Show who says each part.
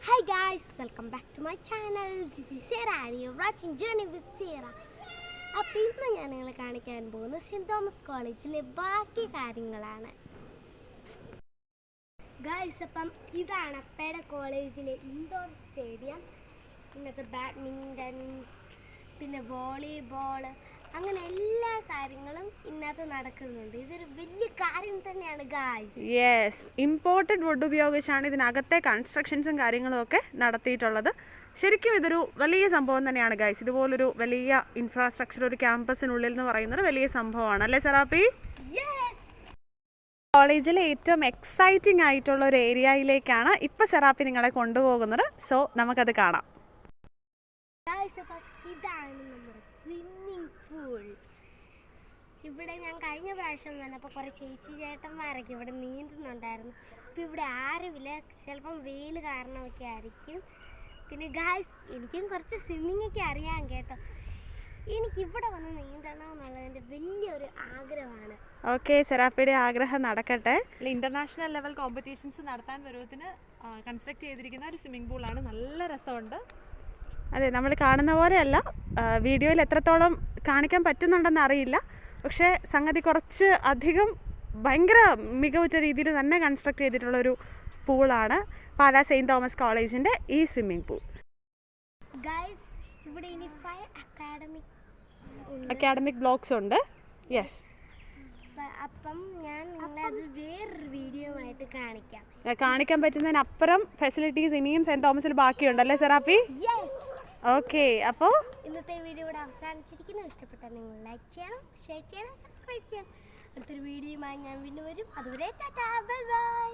Speaker 1: Hi guys, welcome back to my channel. This is Sarah and you're watching Journey with Sarah. അപ്പോൾ ഇന്ന് ഞാൻ നിങ്ങളെ കാണിക്കാൻ പോകുന്നത് സെൻറ് തോമസ് കോളേജിലെ ബാക്കി കാര്യങ്ങളാണ്. ഗൈസ്, അപ്പം ഇതാണ് അപ്പയുടെ കോളേജിലെ ഇൻഡോർ സ്റ്റേഡിയം. ഇന്നത്തെ ബാഡ്മിൻ്റൺ, പിന്നെ വോളിബോൾ, അങ്ങനെ എല്ലാ കാര്യങ്ങളും ഇന്നത്തെ നടക്കുന്നുണ്ട്. ഇതൊരു വലിയ കാര്യം തന്നെയാണ് ഗായ്സ്.
Speaker 2: യെസ്, ഇമ്പോർട്ടഡ് വുഡ് ഉപയോഗിച്ചാണ് ഇതിനകത്തെ കൺസ്ട്രക്ഷൻസും കാര്യങ്ങളും ഒക്കെ നടത്തിയിട്ടുള്ളത്. ശരിക്കും ഇതൊരു വലിയ സംഭവം തന്നെയാണ് ഗായ്സ്. ഇതുപോലൊരു വലിയ ഇൻഫ്രാസ്ട്രക്ചർ ഒരു ക്യാമ്പസിനുള്ളിൽ എന്ന് പറയുന്നത് വലിയ സംഭവമാണ് അല്ലേ സെറാപ്പി? കോളേജിലെ ഏറ്റവും എക്സൈറ്റിംഗ് ആയിട്ടുള്ള ഒരു ഏരിയയിലേക്കാണ് ഇപ്പോൾ സെറാപ്പി നിങ്ങളെ കൊണ്ടുപോകുന്നത്. സോ നമുക്കത് കാണാം.
Speaker 1: ഇതാണ് നമ്മുടെ സ്വിമ്മിംഗ് പൂൾ. ഇവിടെ ഞാൻ കഴിഞ്ഞ പ്രാവശ്യം വന്നപ്പോൾ കുറേ ചേട്ടന്മാരൊക്കെ ഇവിടെ നീന്തുന്നുണ്ടായിരുന്നു. അപ്പോൾ ഇവിടെ ആരുമില്ല, ചിലപ്പം വെയിൽ കാരണമൊക്കെ ആയിരിക്കും. പിന്നെ ഗായ്സ്, എനിക്കും കുറച്ച് സ്വിമ്മിംഗ് ഒക്കെ അറിയാം കേട്ടോ. എനിക്കിവിടെ വന്ന് നീന്തണം എന്നുള്ളതിൻ്റെ വലിയൊരു ആഗ്രഹമാണ്.
Speaker 2: ഓക്കെ, സെറാപ്പിയുടെ ആഗ്രഹം നടക്കട്ടെ.
Speaker 3: ഇന്റർനാഷണൽ ലെവൽ കോമ്പറ്റീഷൻസ് നടത്താൻ പരുവത്തിന് കൺസ്ട്രക്ട് ചെയ്തിരിക്കുന്ന ഒരു സ്വിമ്മിംഗ് പൂളാണ്. നല്ല രസമുണ്ട്.
Speaker 2: അതെ, നമ്മൾ കാണുന്ന പോലെയല്ല. വീഡിയോയിൽ എത്രത്തോളം കാണിക്കാൻ പറ്റുന്നുണ്ടെന്ന് അറിയില്ല. പക്ഷേ സംഗതി കുറച്ച് അധികം ഭയങ്കര മികവുറ്റ രീതിയിൽ തന്നെ കൺസ്ട്രക്ട് ചെയ്തിട്ടുള്ളൊരു പൂളാണ് പാലാ സെയിൻറ് തോമസ് കോളേജിൻ്റെ ഈ സ്വിമ്മിംഗ് പൂൾ.
Speaker 1: ഗൈസ്, ഇവിടെ ഇനി 5
Speaker 2: അക്കാഡമിക് ബ്ലോക്സ് ഉണ്ട്. യെസ്,
Speaker 1: അപ്പം ഞാൻ നിങ്ങളെ അത് വേറൊരു വീഡിയോ ആയിട്ട് കാണിക്കാം.
Speaker 2: കാണിക്കാൻ പറ്റുന്നതിനപ്പുറം ഫെസിലിറ്റീസ് ഇനിയും സെൻറ് തോമസിൽ ബാക്കിയുണ്ടല്ലേ സെറാപ്പി? ഓക്കെ, അപ്പോൾ
Speaker 1: ഇന്നത്തെ വീഡിയോ ഇവിടെ അവസാനിച്ചിരിക്കുന്നു. ഇഷ്ടപ്പെട്ടാൽ നിങ്ങൾ ലൈക്ക് ചെയ്യണം, ഷെയർ ചെയ്യണം, സബ്സ്ക്രൈബ് ചെയ്യണം. അടുത്തൊരു വീഡിയോയുമായി ഞാൻ വീണ്ടും വരും. അതുവരെ ടാറ്റാ, ബൈ ബൈ.